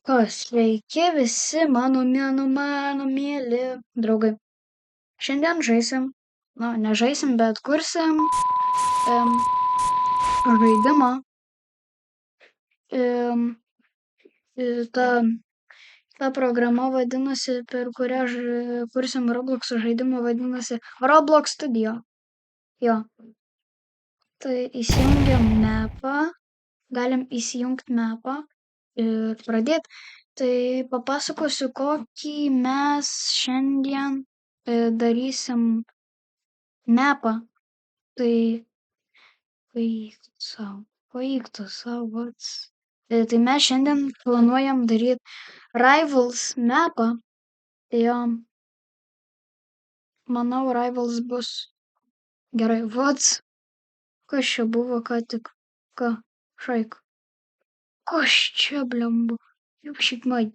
Sveiki visi mano mieli draugai. Šiandien žaisim, nežaisim, bet kursim žaidimą. Em, ta programa vadinasi, per kurią kursim Roblox žaidimą, vadinasi Roblox Studio. Jo. Tai įsijungiam mapą, galim įsijungti mapą ir pradėti. Tai papasakosiu, kokį mes šiandien darysim mapą. Tai paeik tu sau, vats. Tai mes šiandien planuojam daryti Rivals mapą. Jo, manau, Rivals bus gerai. Vats, kas čia buvo ką tik? Ką? Šaik. Kas čia, blembu? Juk šiaip man.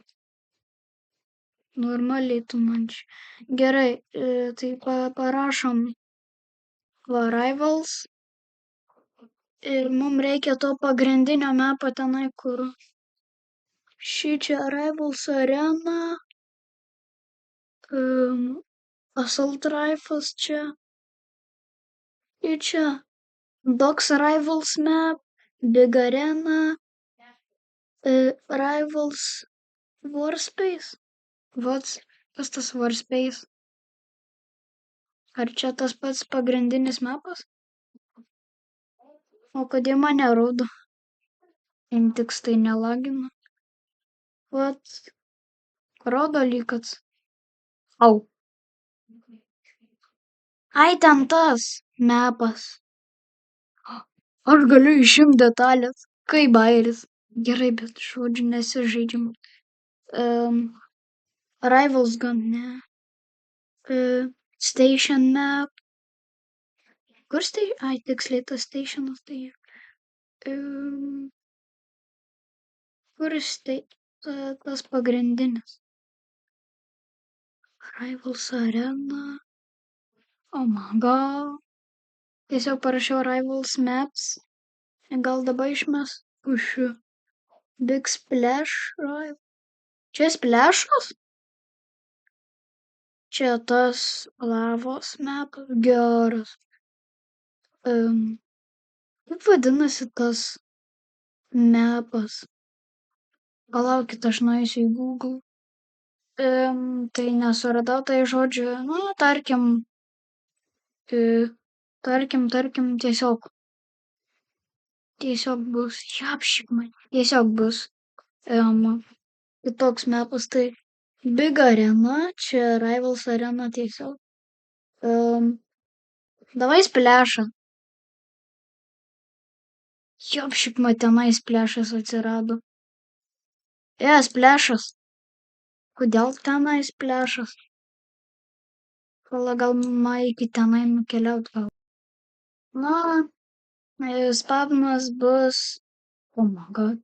Normaliai tu man čia. Gerai, tai parašom Rivals. Ir mums reikia to pagrindinio mapo tenai, kur šičia Rivals Arena, Assault Rifles čia, ir čia Dogs Rivals map, Big Arena, Rivals Warspace. Vats, kas tas Warspace? Ar čia tas pats pagrindinis mapas? O kodėl man nerodo? Intiks tai nelagina. Vat, rodo lyg. Au. Ai, ten tas mapas. Aš galiu išimti detalės. Kaip bairis. Gerai, bet žodžiu nesižaidžiam. Rivals gun, ne. Station map. Kur station? Ai, tiksliai tas stationas tai. Kur tas pagrindinis? Rivals Arena. Oh my god. Tiesiog parašiau Rivals Maps. Gal dabar išmes? Pušiu. Big Splash Rival. Čia splešas? Čia tas lavos mapas. Geras. Kaip vadinasi tas mapas? Palaukit, aš nueisiu į Google. Tai nesuradau, tai žodžiu, tarkim, tiesiog bus, tiesiog bus kitoks mapas, tai Big Arena, čia Rivals Arena tiesiog. Davai splešą. Tenai splešas atsirado. Splešas. Kodėl tenai splešas? Gal man iki tenai nukeliaut gal. Spavnas bus. Oh my god.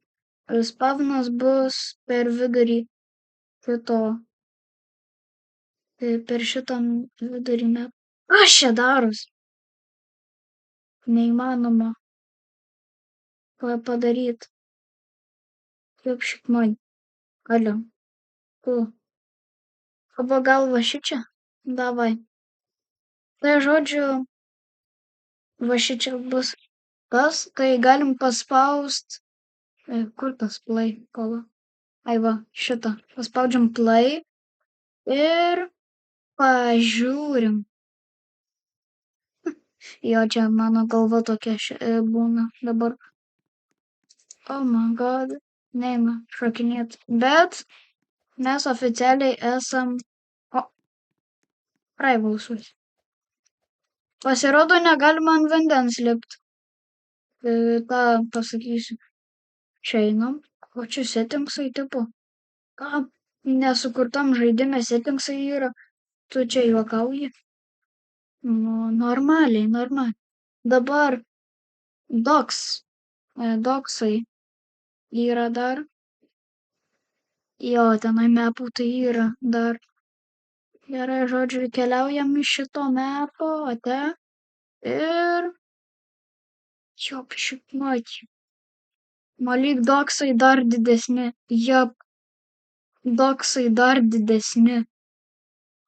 Spavnas bus per vidurį šito. Per šitą vidurį map. Kas čia daros? Neįmanoma padaryti. Kaip šiaip man. Alio. Arba gal va šičia? Davai. Tai žodžiu, va šičia bus tas, tai galim paspaust. Kur tas play? Kola. Ai va, šitą. Paspaudžiam play ir pažiūrim. Jo, čia mano galva tokia būna dabar. Oh my god. Neina šokinėt. Bet mes oficialiai esam Rivalsus. Pasirodo, negalima ant vandens lipti. Ką pasakysiu. Čia einam. O čia settingsai tipo. Ką nesukurtam žaidime settingsai yra. Tu čia juokauji. Normaliai. Dabar dogsai yra dar. Jo, tenai mapų tai yra dar. Gerai, žodžiu, keliaujam iš šito mapo, ir šipmaki. Malyg dogsai dar didesni. Jop. doksai dar didesni.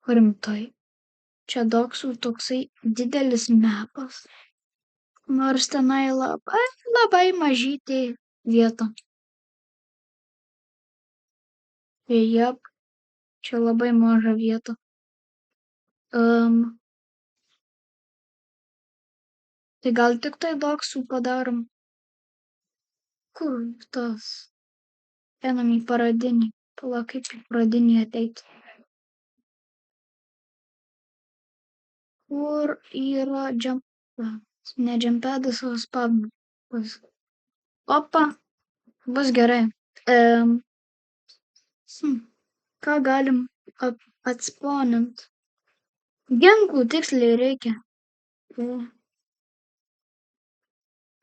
Rimtai. Čia doksų toksai didelis mepas. Nors tenai labai mažytė vieta. Jep, čia labai maža vieta. Tai gal tik tai doksų padarom. Kur tas? Einam į paradinį. Pala, kaip į paradinį ateit. Kur yra džempedas? Ne džempedas, o spavnas. Opa, bus gerai. Ką galim atspaunint? Ginklų tiksliai reikia.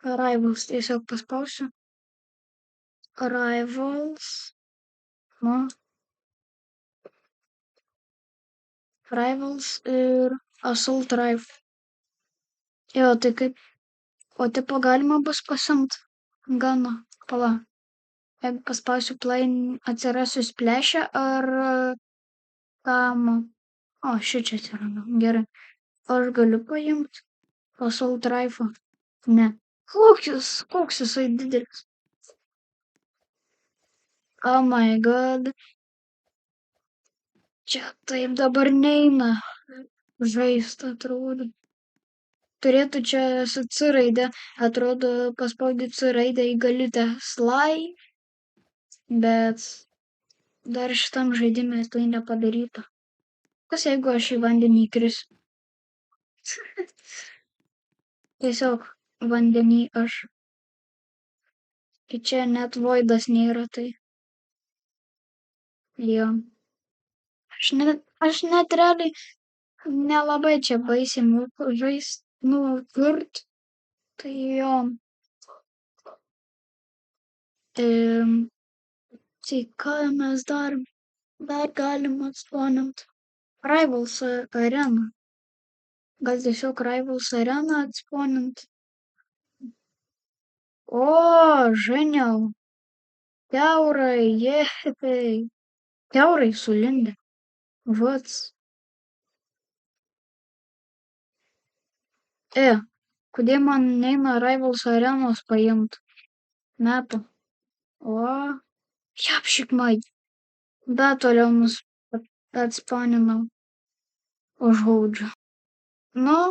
Arrivals tiesiog paspausiu. Arrivals. Arrivals ir assault rifle. Jo, tai kaip. O tipo galima bus pasimt. Gana. Pala. Jeigu paspausiu play, atsirasiu splešę ar kam. O, šičia atsirado. Gerai. Aš galiu paimti assault rifle. Ne. Koks jisai didelis. Oh my god. Čia taip dabar neina žaist, atrodo. Turėtų čia su C raide, atrodo, paspaudi C raidę įgalite slai, bet dar šitam žaidime tai nepadaryta. Kas jeigu aš į vandenį įkrisiu? Tiesiog vandenį aš. Tai čia net voidas nėra, tai. Jo. Aš net realiai nelabai čia baisiai moku žaist, kurt. Tai jo. Tai ką mes darom? Dar galim atspaunint Rivals areną. Gal tiesiog Rivals areną atspaunint? O, žiniau. Kiaurai, jehei. Kiaurai sulindę. Vats. Kodėl man neina Rivals arenos paimt? Metų. O, japšikmai. Dar toliau atspaninau. Užhaudžiu.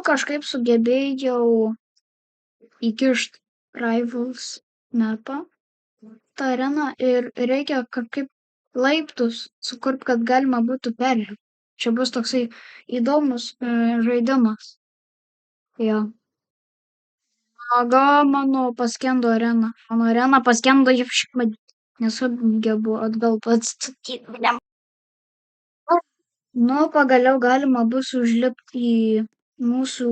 Kažkaip sugebėjau įkišt Rivals mapą. Ta arena ir reikia kažkaip laiptus sukurt, kad galima būtų perlipti. Čia bus toksai įdomus žaidimas. Jo. Aga mano paskendo arena. Mano arena paskendo japšikmai. Nesugebu atgal atstatyti. Pagaliau galima bus užlipti į mūsų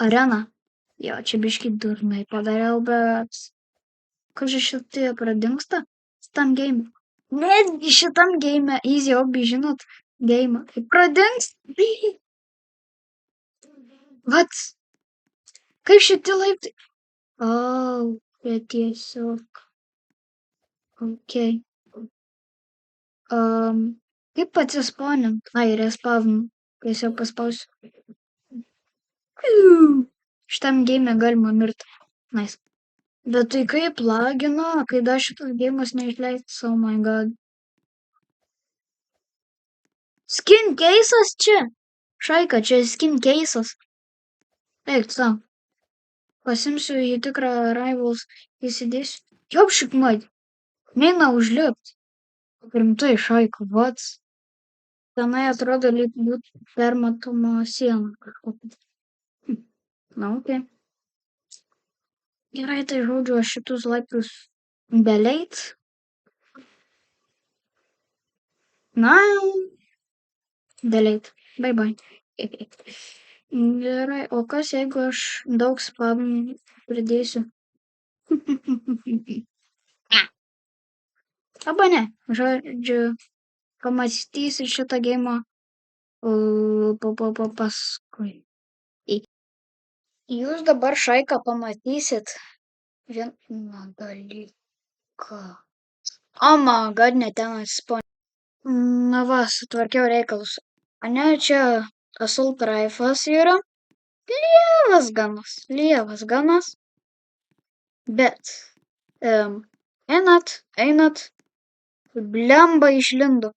areną. Jo, čia biškį durnai padariau, bet kažkaip šitai pradingsta šitam game. Netgi šitam game, easy hobby, žinot, game. Pradingsta. Vat. Kaip šitie laiptai? Bet tiesiog. Okay. Kaip atsispaunint? Respawn. Tiesiog paspausiu. Šitam game galima mirti. Nice. Bet tai kaip lagina, kai dar šitas gėjimas neišleistas, oh my god. Skin case'as čia. Šaika, čia skin case'as. Eik, sau. Pasimsiu į tikrą Rivals, įsidėsiu. Jopšikmai. Neina užlipt. Rimtai, šaika, vats. Tenai atrodo lyg būtų permatoma siena kažkokia. Okay. Gerai, tai žodžiu, aš šitus laiptus beleit. Delete. Bye bye. Gerai, o kas jeigu aš daug spam pridėsiu? Arba ne, žodžiu, pamatysi šitą geimą paskui. Jūs dabar šaiką pamatysit vieną dalyką. O man god, ne ten atsispaudė. Na va, sutvarkiau reikalus. Ane, čia assault rifles yra. Lievas ganas. Bet, einat, blemba išlindo.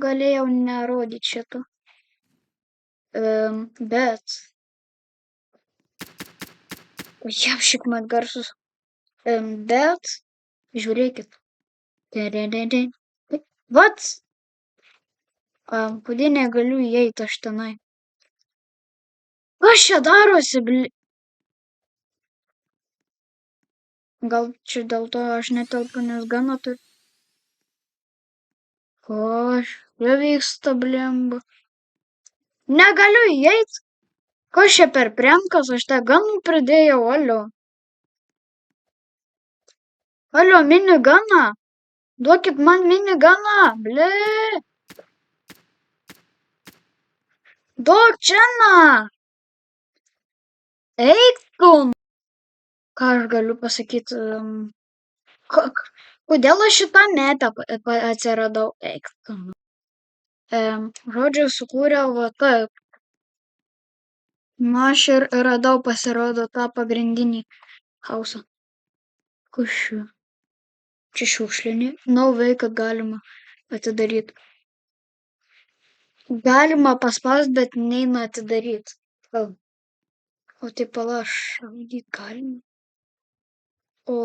Galėjau nerodyti šito. Bet, japšik mat garsus. Bet, žiūrėkit. Vat, kodėl negaliu įeiti aš tenai? Kas čia darosi, Gal čia dėl to aš netelpu, nes gana turiu. Kas čia vyksta, blemba? Negaliu įeiti. Kas čia per prenkas, aš tą ganų pridėjau, alio. Alio, miniganą. Duokit man miniganą, ble. Duok čia, na. Eik tu. Ką aš galiu pasakyti? Kodėl aš šitą metą atsiradau? Eik tu. Žodžiu, sukūriau va taip. Na, aš ir radau, pasirodo, tą pagrindinį hausą. Kas čia? Čia šiukšlinė. No way, kad galima atidaryti. Galima paspaust, bet neina atidaryti. O tai palaš, galima. O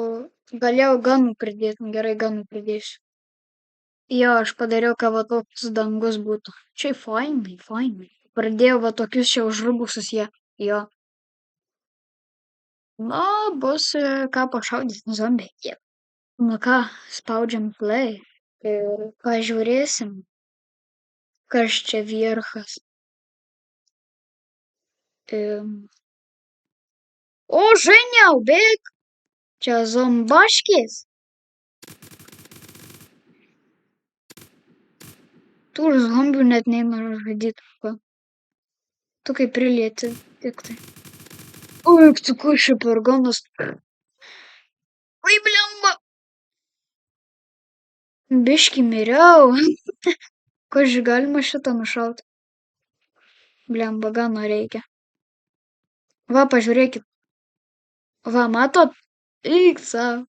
galėjau ganų pridėti. Gerai, ganų pridėsiu. Jo, aš padariau, kad va toks dangus būtų. Čia fainai. Pradėjau va tokius čia užrubusius jie. Jo. Na, bus ką pašaudyti zombiai. Nu ką, spaudžiam play ir pažiūrėsim, kas čia vierchas. O, ženiau, bėk! Čia zombaškės. Tų zombių net neina žudyti. Tu kaip prilieti tik tai. Oi, tu kur čia per ganas. Oi, blemba. Biški miriau. Kas galima šitą nušauti? Blemba, gano reikia. Va, pažiūrėkit. Va, matot? Eik savo.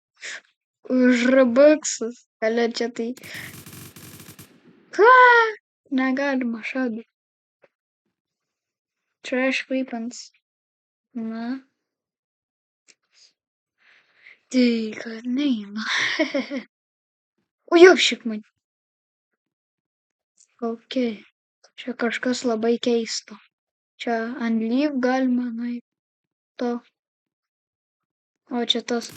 Užrabaksas. Alia čia tai. Ką? Negalima šaudyti. Trash weapons. Na. Tai kad neina. O jau šik man. Ok. Čia kažkas labai keisto. Čia ant lyv galima nueiti. To. O čia tas.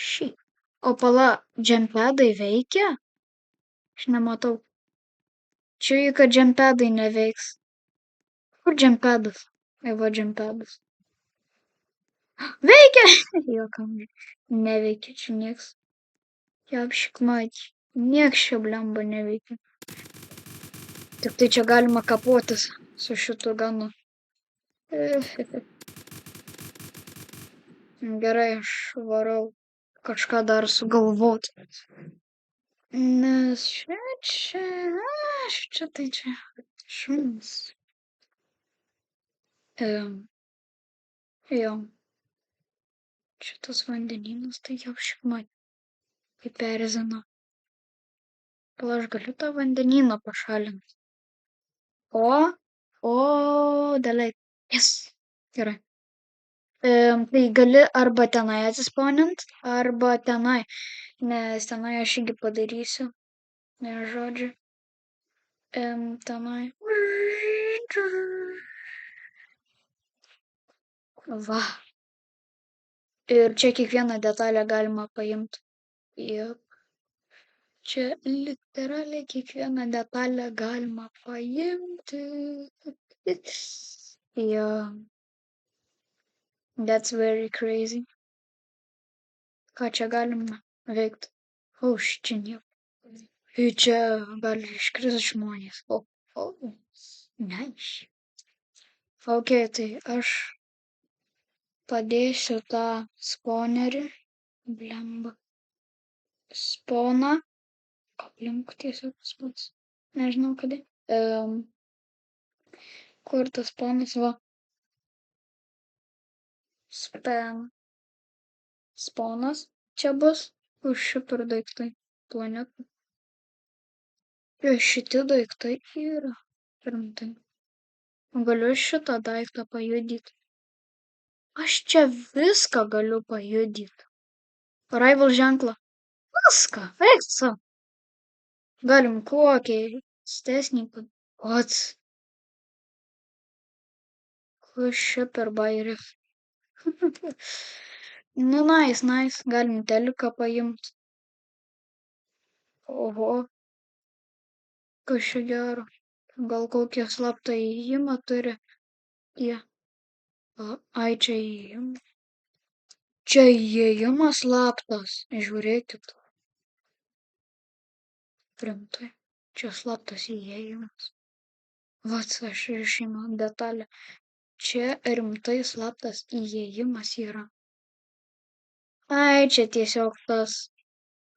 Šį. O pala, džempedai veikia? Aš nematau. Čia į kad džempedai neveiks. Kur džempedas? Va džempedas. Veikia! Jokam. Neveikia čia nieks. Japšik mati. Nieks čia blemba neveikia. Tik tai čia galima kapotis su šitu ganu. Gerai, aš varau kažką dar sugalvoti. Nes čia tai čia šuns. Jo. Šitas vandenynas tai jau šikmat. Kaip erzina. Pala, aš galiu tą vandenyną pašalinti. Dėliai. Yes. Gerai. Tai gali arba tenai atsispaunint, arba tenai. Nes tenai aš irgi padarysiu. Ne žodžiu. Tenai. Va. Ir čia kiekvieną detalę galima paimti. Jep. Čia literaliai kiekvieną detalę galima paimti. Yeah. That's very crazy. Ką čia galima veikti? Čia nieko. Čia gali iškrist žmonės. Nice. Ok, tai aš padėsiu tą spawnerį, blemba, spawną, aplink tiesiog tas pats, nežinau kada. Kur tas spawnas, va, spawnas čia bus, kur per daiktai, planeta. Ir šitie daiktai yra rimtai. Galiu šitą daiktą pajudyti. Aš čia viską galiu pajudyti. Arrival ženklą. Viską, eik sau. Galim kokį stesnį, pats. Kas čia per bairis? Nu, nice. Galim teliką paimti. Oho. Kas čia gero? Gal kokią slaptą įėjimą turi? Jie. Ai, čia įėjimas. Čia įėjimas slaptas. Žiūrėkit. Rimtai. Čia slaptas įėjimas. Vat aš išimu detalę. Čia rimtai slaptas įėjimas yra. Ai, čia tiesiog tas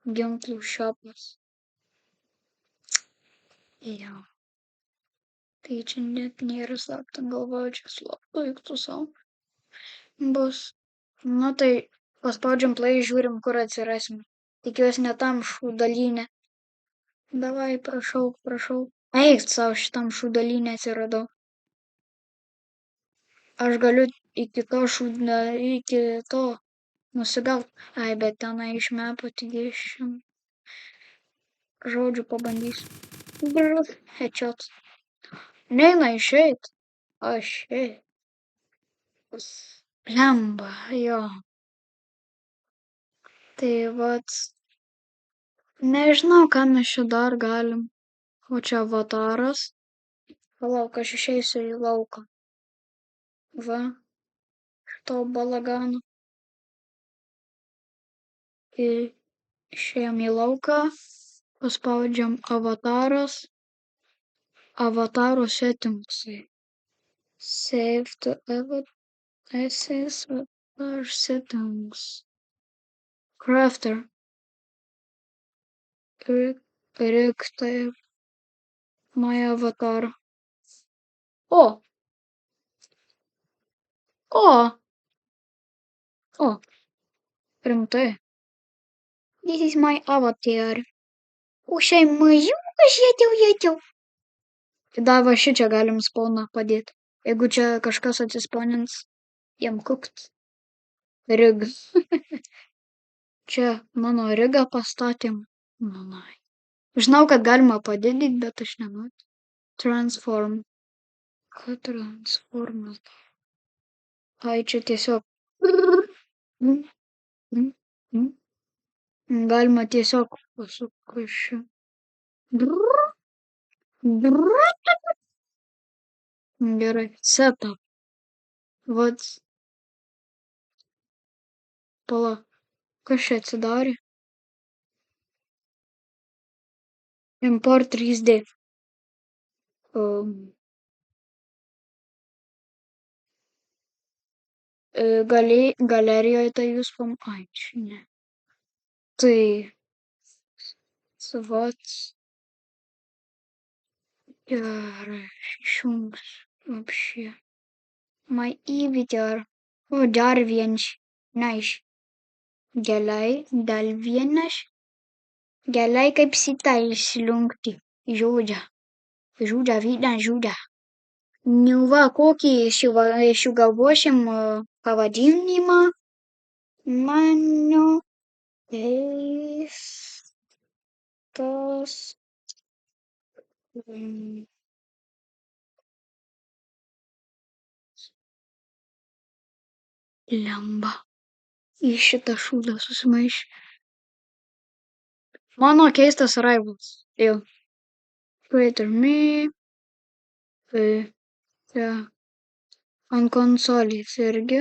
ginklų šopas. Jo. Tai čia net nėra slapta, galvoju, čia slapta, juk tu savo bus. Nu tai paspaudžiam play, žiūrim, kur atsirasim. Tikiuosi ne tam šūdalyne. Davai, prašau. Eik savo, šitam šūdalyne atsiradau. Aš galiu iki to nusigaut. Ai, bet tenai iš mepo tik 10 žodžių pabandysiu. Headshot. Neina išeit. Aš Blemba, jo. Tai vat. Nežinau, ką mes čia dar galim. O čia avataras. Palauk, aš išeisiu į lauką. Va. Šito balagano. Išėjom į lauką. Paspaudžiam avataras. Avataro settingsai. Save to avatar settings. Crafter. Riktai. My avatar. O. Rimtai. This is my avatar. O šiai mažiukas jėtiau. Tada va šičia galim spawną padėti. Jeigu čia kažkas atsispawnins, jam kukt. Rig. Čia mano rigą pastatėm. Manai. Žinau, kad galima padidinti, bet aš nenoriu. Transform. Ką transformas? Ai, čia tiesiog. Galima tiesiog pasukti. Gerai. Setup. Vat. Pala. Kas čia atsidarė? Import 3D. Galerijoje tai jūs Ai, čia ne. Tai. Vat. Gerai. Išjungs. Вообще. My avatar. O, dar vienas. Nice. Gerai, dar vienas. Gerai, kaip šitą išjungti. Žūdžia, vidą žūdžia. Nu va, kokį sugalvosim pavadinimą. Mano keistas lemba. Į šitą šūdą susimaišė. Mano keistas Rivals. Jau. Creator me. Čia ant konsolės irgi.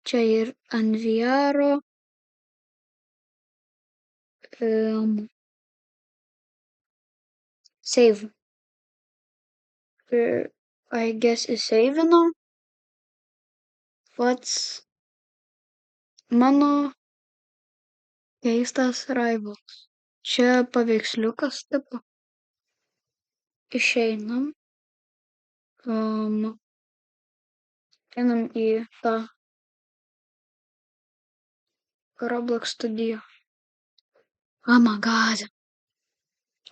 Čia ir ant VR. Save. I guess įsavino. Pats Mano keistas raivalas. Čia paveiksliukas tipo. Išeinam. Einam į tą Roblox studiją. Oh my god.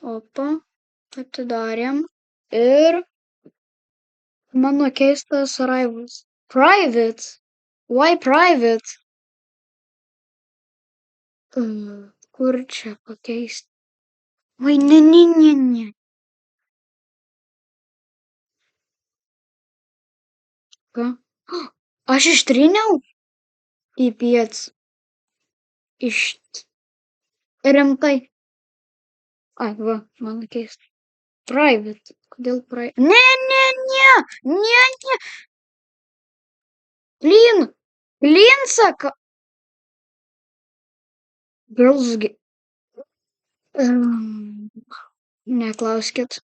Opa. Atidarėm. Ir mano keistas raivalas. Private? Why private? Kur čia pakeisti? Oi, ne. Ką? Aš ištryniau? Į piec. Rimtai. Ai, va, mano keista. Private. Kodėl private? Ne. Clean saka. Girls. Neklauskit.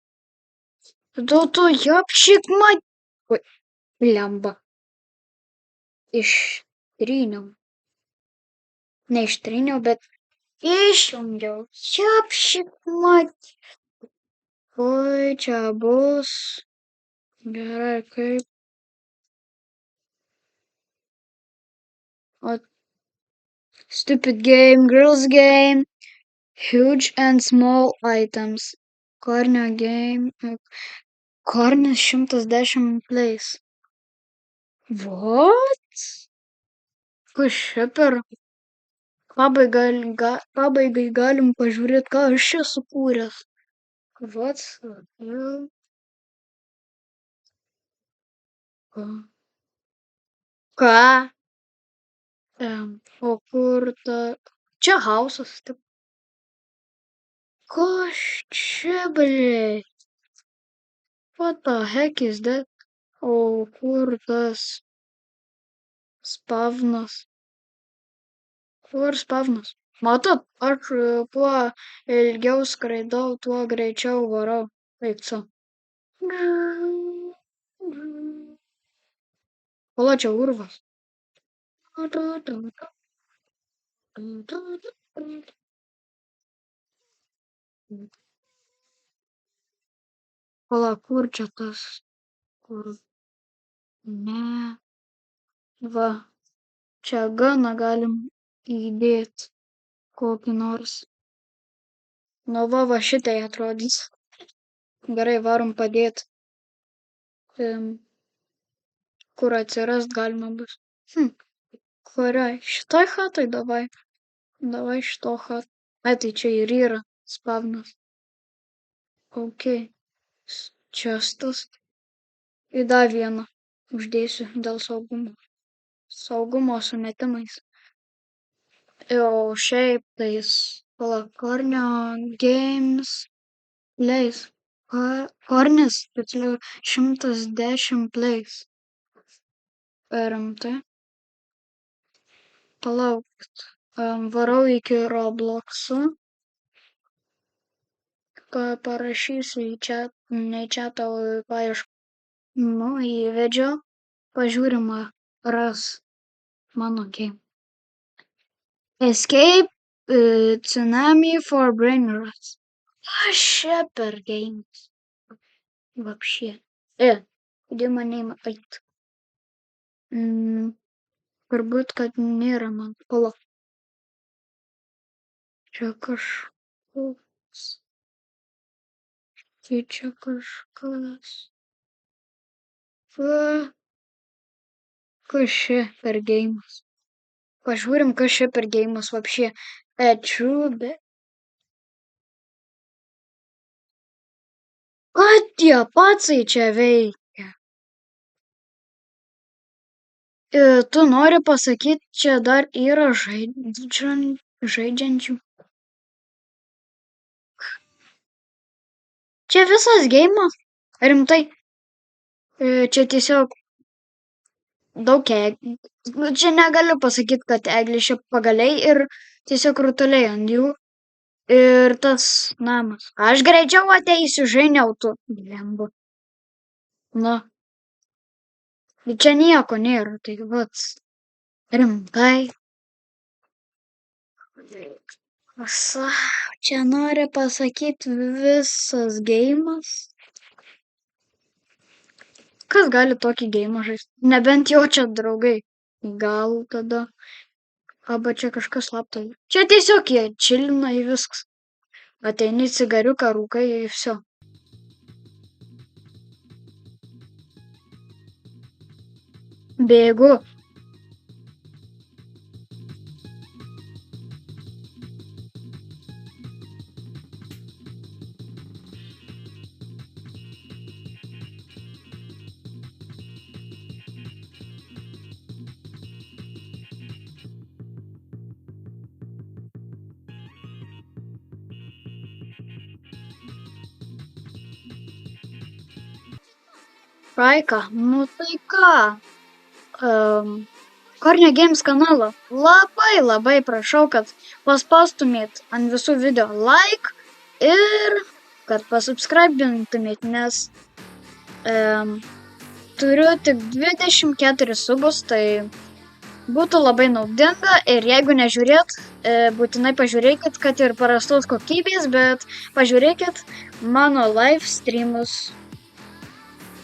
Tu japšik mat. Oi, lemba. Ištryniau. Neištryniau, bet išjungiau. Japšik mat. Oi, čia bus. Gerai, kaip. O. Stupid game, girls game. Huge and small items. Kornio game. Kornis 110 plays. What? Kas čia per? Pabaigai galim pažiūrėti, ką aš čia sukūręs. What? Ką? O kur ta... Čia hausas. Kas čia, blė? What the heck is that? O kur tas spavnas? Kur spavnas? Matot, aš kuo ilgiau skraidau, tuo greičiau varau. Eik čia. Pala, čia urvas. Pala, kur čia tas? Kur? Ne. Va. Čia gana galim įdėti kokį nors. Nu va šitai atrodys. Gerai, varom padėti. Kur atsirast galima bus. Kuriai? Šitoj chatai davai. Davai šito chat. Ai, tai čia ir yra spavnas. Ok. Čestas. Ir dar vieną uždėsiu dėl saugumo. Saugumo sumetimais. O šiaip tais Kornio games plays. Kornis, tiksliau, 110 plays. Rimtai. Palaukit. Varau iki Roblox'o. Parašysiu į chat, ne į chatą, o į paiešką. Nu, įvedžiau. Pažiūrima, ras mano game. Escape Tsunami for Brain Rats. Aš čia per games. Вообще. Где man neima eit? Turbūt, kad nėra man. Pala. Čia kažkoks. Tai čia kažkas. Kas čia per geimas? Pažiūrim, kas čia per geimas вообще. True, bet... Ką tie pacai čia veikia? Tu nori pasakyti, čia dar yra žaidžiančių? Čia visas geimas? Rimtai? Čia tiesiog daug čia negaliu pasakyti, kad eglė čia pagaliai ir tiesiog rutuliai ant jų. Ir tas namas. Aš greičiau ateisiu, žiniau tu. Lembu. Nu. Čia nieko nėra, tai vat. Rimtai. Čia nori pasakyti visas geimas. Kas gali tokį geimą žaisti? Nebent jau čia draugai. Gal tada. Arba čia kažkas slapto. Čia tiesiog jie čilina į viskas. Ateini cigariuką, rūkai ir viso. Bėgu. Raika, nu tai ką? Kornio Games kanalą labai prašau, kad paspaustumėt ant visų video like ir kad pasubscribintumėt, nes turiu tik 24 subus, tai būtų labai naudinga ir jeigu nežiūrėt, būtinai pažiūrėkit, kad ir prastos kokybės, bet pažiūrėkit mano live streamus,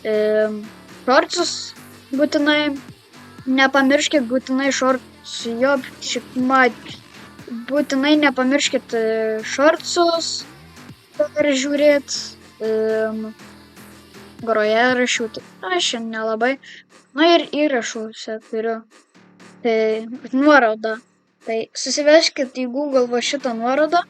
shortsus būtinai. Nepamirškit būtinai shortsus, būtinai nepamirškit shortsus peržiūrėt, grojaraščių, tai aš nelabai, na ir įrašuose turiu, tai nuorodą, tai susiveskit į Google va šitą nuorodą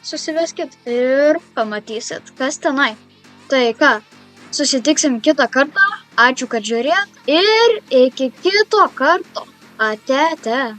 susiveskit ir pamatysit, kas tenai. Tai ką, susitiksim kitą kartą. Ačiū, kad žiūrėt ir iki kito karto. Ate.